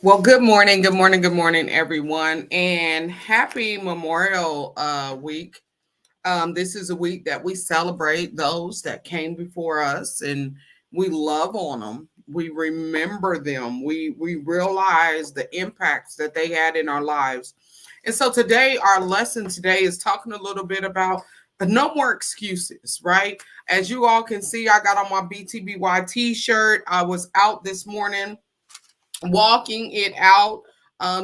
Well, good morning, good morning, good morning, everyone, and happy Memorial Week. This is a week that we celebrate those that came before us, and we love on them. We remember them. We realize the impacts that they had in our lives. And so today, our lesson today is talking a little bit about no more excuses, right? As you all can see, I got on my BTBY t-shirt. I was out this morning walking it out.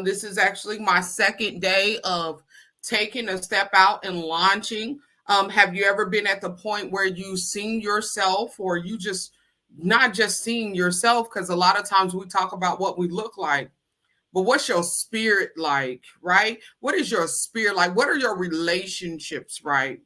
This is actually my second day of taking a step out and launching. Have you ever been at the point where you seen yourself, or you just not just seeing yourself? Because a lot of times we talk about what we look like, but what's your spirit like, right? What is your spirit like? What are your relationships, right?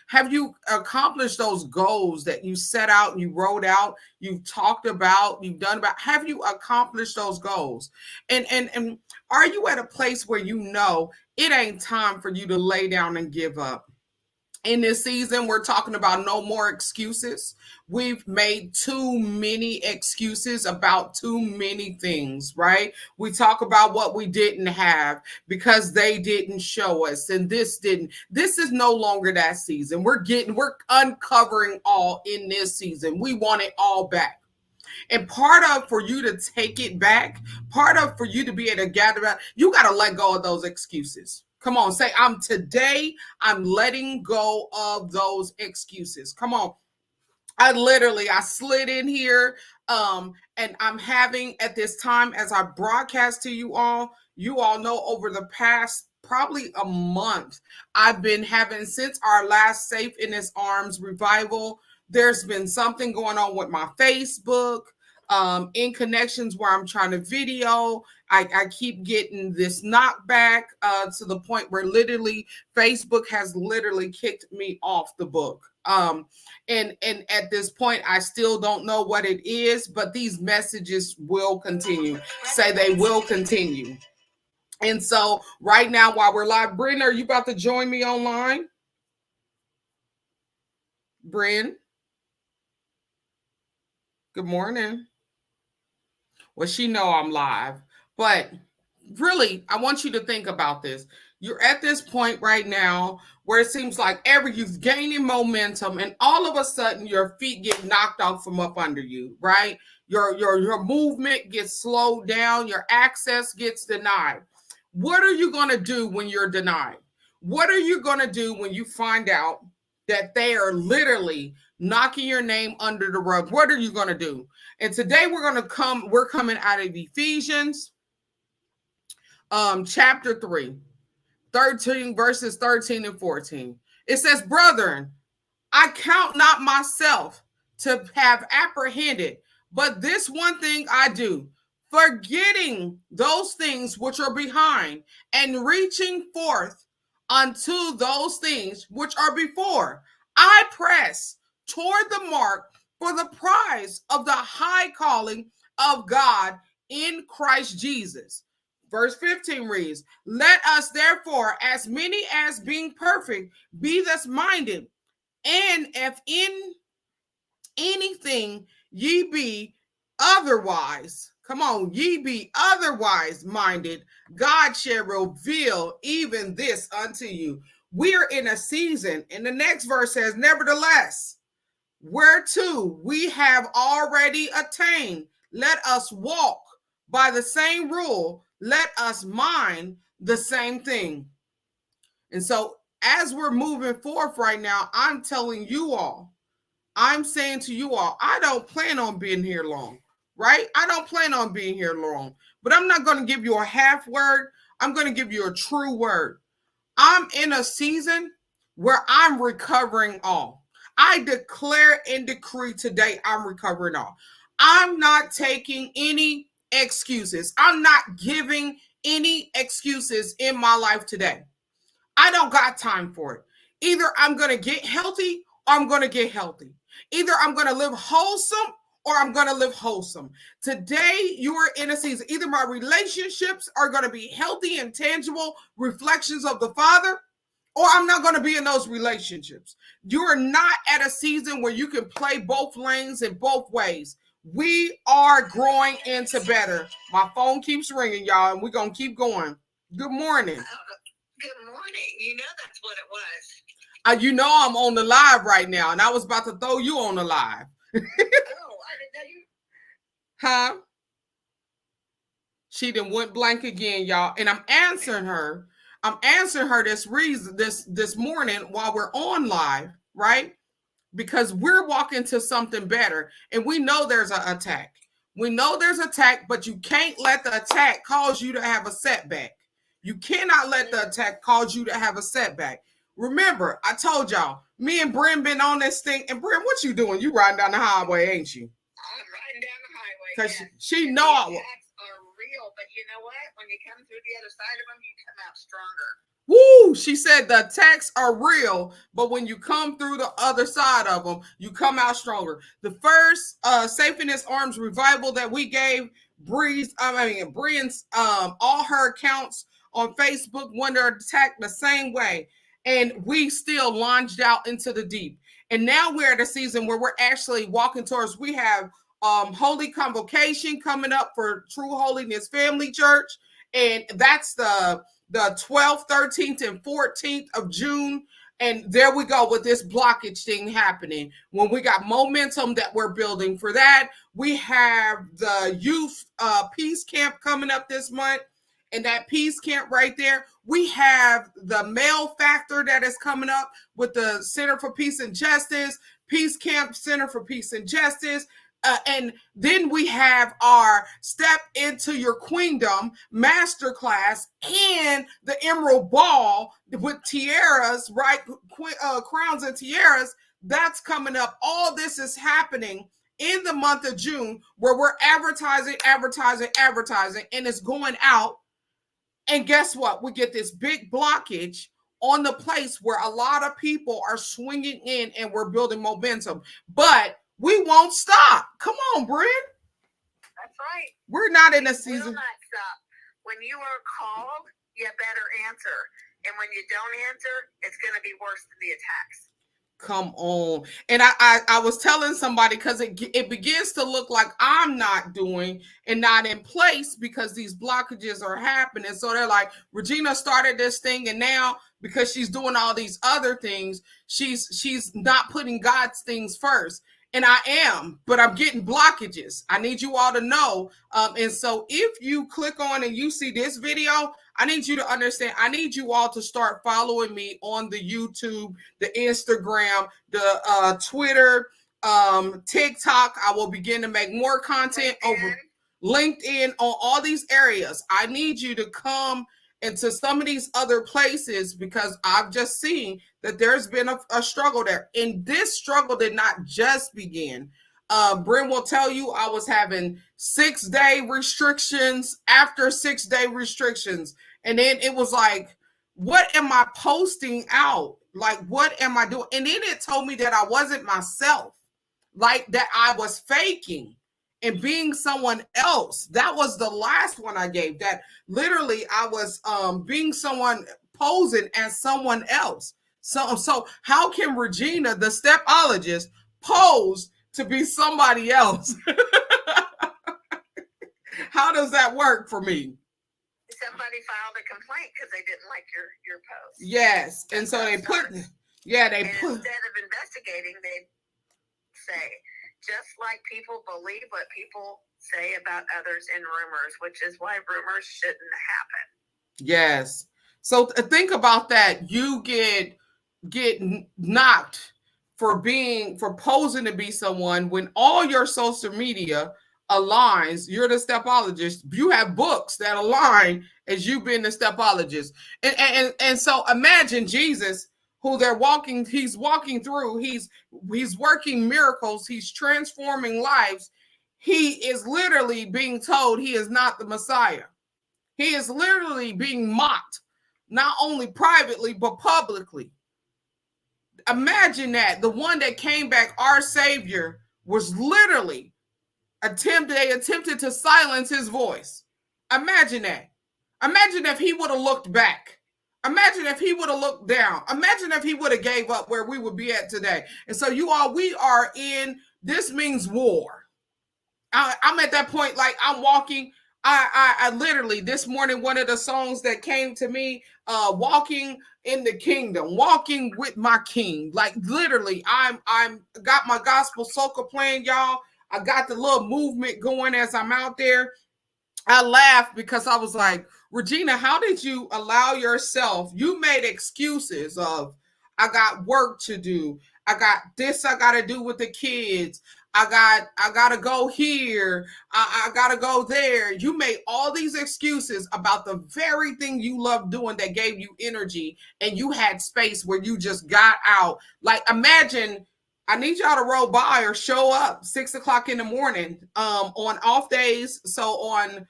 Have you accomplished those goals that you set out and you wrote out, you've talked about, you've done about? Have you accomplished those goals? And are you at a place where you know it ain't time for you to lay down and give up? In this season, we're talking about no more excuses. We've made too many excuses about too many things, right? We talk about what we didn't have because they didn't show us, and this didn't. This is no longer that season. We're uncovering all in this season. We want it all back. And part of for you to take it back, part of for you to be able to gather that, you got to let go of those excuses. Come on, say, I'm letting go of those excuses. Come on. I slid in here, and I'm having at this time as I broadcast to you all know over the past probably a month, I've been having since our last Safe in His Arms revival. There's been something going on with my Facebook, in connections where I'm trying to video. I keep getting this knockback to the point where literally Facebook has literally kicked me off the book. And at this point, I still don't know what it is, but these messages will continue. Say they will continue. And so right now, while we're live, Bryn, are you about to join me online? Bryn, good morning. Well, she know I'm live, but really, I want you to think about this. You're at this point right now where it seems like you're gaining momentum, and all of a sudden your feet get knocked off from up under you, right? Your movement gets slowed down, your access gets denied. What are you going to do when you're denied? What are you going to do when you find out that they are literally knocking your name under the rug? What are you going to do? And today we're coming out of Ephesians chapter 3, 13 verses 13 and 14. It says, "Brethren, I count not myself to have apprehended, but this one thing I do, forgetting those things which are behind and reaching forth unto those things which are before. I press toward the mark for the prize of the high calling of God in Christ Jesus." Verse 15 reads, "Let us therefore, as many as being perfect, be thus minded. And if in anything ye be otherwise," come on, "ye be otherwise minded, God shall reveal even this unto you." We're in a season, and the next verse says, "Nevertheless, whereto we have already attained, let us walk by the same rule, let us mind the same thing." And so, as we're moving forth right now, I'm telling you all, I'm saying to you all, I don't plan on being here long, right? I don't plan on being here long, but I'm not going to give you a half word. I'm going to give you a true word. I'm in a season where I'm recovering all. I declare and decree today I'm recovering all. I'm not taking any excuses. I'm not giving any excuses in my life today. I don't got time for it. Either I'm going to get healthy or I'm going to get healthy. Either I'm going to live wholesome or I'm going to live wholesome. Today, you are in a season. Either my relationships are going to be healthy and tangible reflections of the Father, or I'm not going to be in those relationships. You are not at a season where you can play both lanes in both ways. We are growing into better. My phone keeps ringing, y'all, and we're going to keep going. Good morning. Good morning. You know that's what it was. You know I'm on the live right now, and I was about to throw you on the live. Oh, I didn't know you. Huh? She done went blank again, y'all, and I'm answering her. this morning while we're on live, right? Because we're walking to something better, and we know there's an attack. We know there's an attack, but you can't let the attack cause you to have a setback. You cannot let the attack cause you to have a setback. Remember, I told y'all, me and Bryn been on this thing. And Bryn, what you doing? You riding down the highway, ain't you? I'm riding down the highway. Because yes. she know I will. Attacks are real, but you know what? When you come through the other side of them, you come out stronger. Woo! She said the attacks are real, but when you come through the other side of them, you come out stronger. The first Safe in His Arms revival that we gave, Brien's all her accounts on Facebook when they're attacked the same way, and we still launched out into the deep. And now we're at a season where we're actually walking towards. We have Holy Convocation coming up for True Holiness Family Church, and that's the 12th, 13th, and 14th of June. And there we go with this blockage thing happening. When we got momentum that we're building for that, we have the youth peace camp coming up this month. And that peace camp right there, we have the male factor that is coming up with the Center for Peace and Justice, Peace Camp Center for Peace and Justice. And then we have our Step Into Your Queendom masterclass and the Emerald Ball with tiaras, right? Crowns and tiaras. That's coming up. All this is happening in the month of June where we're advertising, and it's going out. And guess what? We get this big blockage on the place where a lot of people are swinging in and we're building momentum. But we won't stop. Come on, Bryn. That's right. We're not in a season. We will not stop. When you are called, you better answer. And when you don't answer, it's going to be worse than the attacks. Come on. And I was telling somebody, because it begins to look like I'm not doing and not in place because these blockages are happening. So they're like, Regina started this thing, and now because she's doing all these other things, she's not putting God's things first. And I am, but I'm getting blockages. I need you all to know. And so if you click on and you see this video, I need you to understand, I need you all to start following me on the YouTube, the Instagram, the Twitter, TikTok. I will begin to make more content over LinkedIn, on all these areas. I need you to come into some of these other places because I've just seen that there's been a struggle there. And this struggle did not just begin. Bryn will tell you I was having 6-day restrictions after 6-day restrictions. And then it was like, what am I posting out? Like, what am I doing? And then it told me that I wasn't myself, like that I was faking and being someone else. That was the last one I gave, that literally I was being someone, posing as someone else. So how can Regina, the stepologist, pose to be somebody else? How does that work for me? Somebody filed a complaint because they didn't like your post. Yes. And so they put, instead of investigating, they say, just like people believe what people say about others in rumors, which is why rumors shouldn't happen. Yes. So think about that. You get knocked for posing to be someone when all your social media aligns. You're the stepologist. You have books that align as you being the stepologist. And so imagine Jesus, who he's walking through, he's working miracles, he's transforming lives. He is literally being told he is not the Messiah. He is literally being mocked, not only privately, but publicly. Imagine that. The one that came back, our Savior, was literally they attempted to silence his voice. Imagine that. Imagine if he would have looked back. Imagine if he would have looked down. Imagine if he would have gave up, where we would be at today. And so we are in, this means war. I'm at that point, like I'm walking. I literally this morning, one of the songs that came to me, walking in the kingdom, walking with my king. Like literally, I'm got my gospel soca playing, y'all. I got the little movement going as I'm out there. I laughed because I was like, Regina, how did you allow yourself? You made excuses of, I got work to do. I got this I got to do with the kids. I got to go here. I got to go there. You made all these excuses about the very thing you love doing that gave you energy, and you had space where you just got out. Like imagine, I need y'all to roll by or show up 6 o'clock in the morning on off days. So on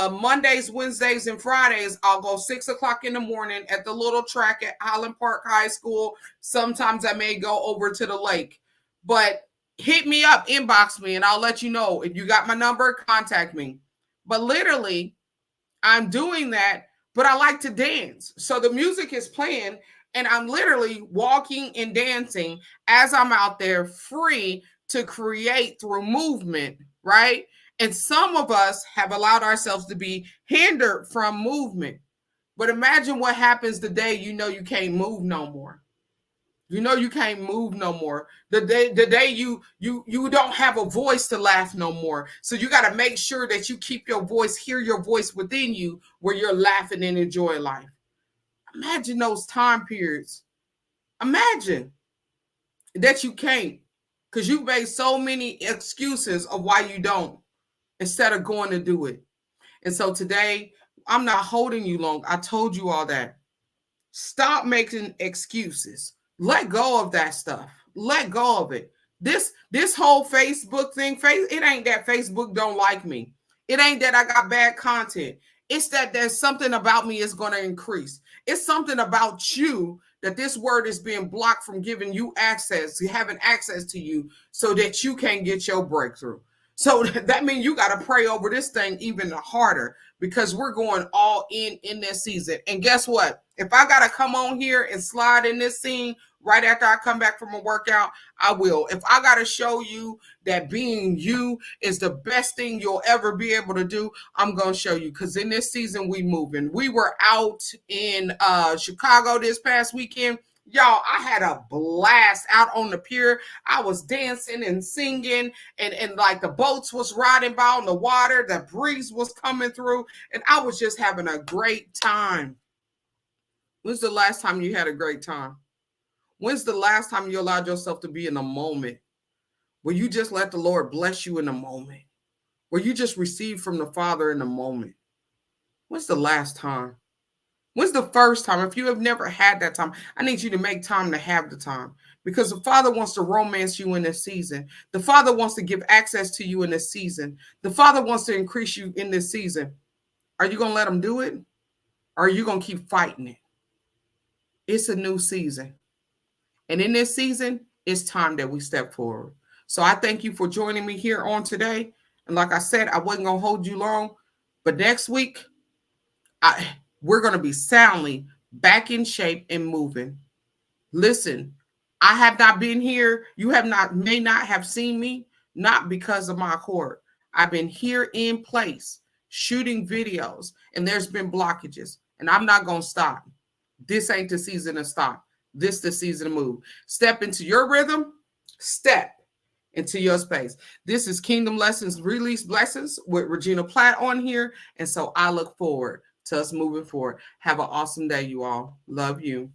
Mondays, Wednesdays, and Fridays, I'll go 6 o'clock in the morning at the little track at Highland Park High School. Sometimes I may go over to the lake, but hit me up, inbox me, and I'll let you know. If you got my number, contact me. But literally, I'm doing that, but I like to dance. So the music is playing, and I'm literally walking and dancing as I'm out there free to create through movement, right? And some of us have allowed ourselves to be hindered from movement. But imagine what happens the day you know you can't move no more. You know you can't move no more. The day you don't have a voice to laugh no more. So you got to make sure that you keep your voice, hear your voice within you where you're laughing and enjoy life. Imagine those time periods. Imagine that you can't, because you've made so many excuses of why you don't instead of going to do it. And so today, I'm not holding you long. I told you all that. Stop making excuses. Let go of that stuff. Let go of it. This whole Facebook thing, it ain't that Facebook don't like me. It ain't that I got bad content. It's that there's something about me is going to increase. It's something about you that this word is being blocked from giving you access, having access to you so that you can get your breakthrough. So that means you got to pray over this thing even harder, because we're going all in this season. And guess what? If I got to come on here and slide in this scene right after I come back from a workout, I will. If I got to show you that being you is the best thing you'll ever be able to do, I'm going to show you, because in this season we moving. We were out in Chicago this past weekend. Y'all, I had a blast out on the pier. I was dancing and singing, and like the boats was riding by on the water. The breeze was coming through, and I was just having a great time. When's the last time you had a great time? When's the last time you allowed yourself to be in a moment where you just let the Lord bless you in a moment, where you just receive from the Father in a moment? When's the last time? When's the first time? If you have never had that time, I need you to make time to have the time, because the Father wants to romance you in this season. The Father wants to give access to you in this season. The Father wants to increase you in this season. Are you going to let him do it? Or are you going to keep fighting it? It's a new season. And in this season, it's time that we step forward. So I thank you for joining me here on today. And like I said, I wasn't going to hold you long, but next week, we're going to be soundly back in shape and moving. Listen, I have not been here. You may not have seen me, not because of my accord. I've been here in place shooting videos, and there's been blockages, and I'm not going to stop. This ain't the season to stop. This is the season to move. Step into your rhythm. Step into your space. This is Kingdom Lessons, Release Blessings with Regina Platt on here. And so I look forward to us moving forward. Have an awesome day, you all. Love you.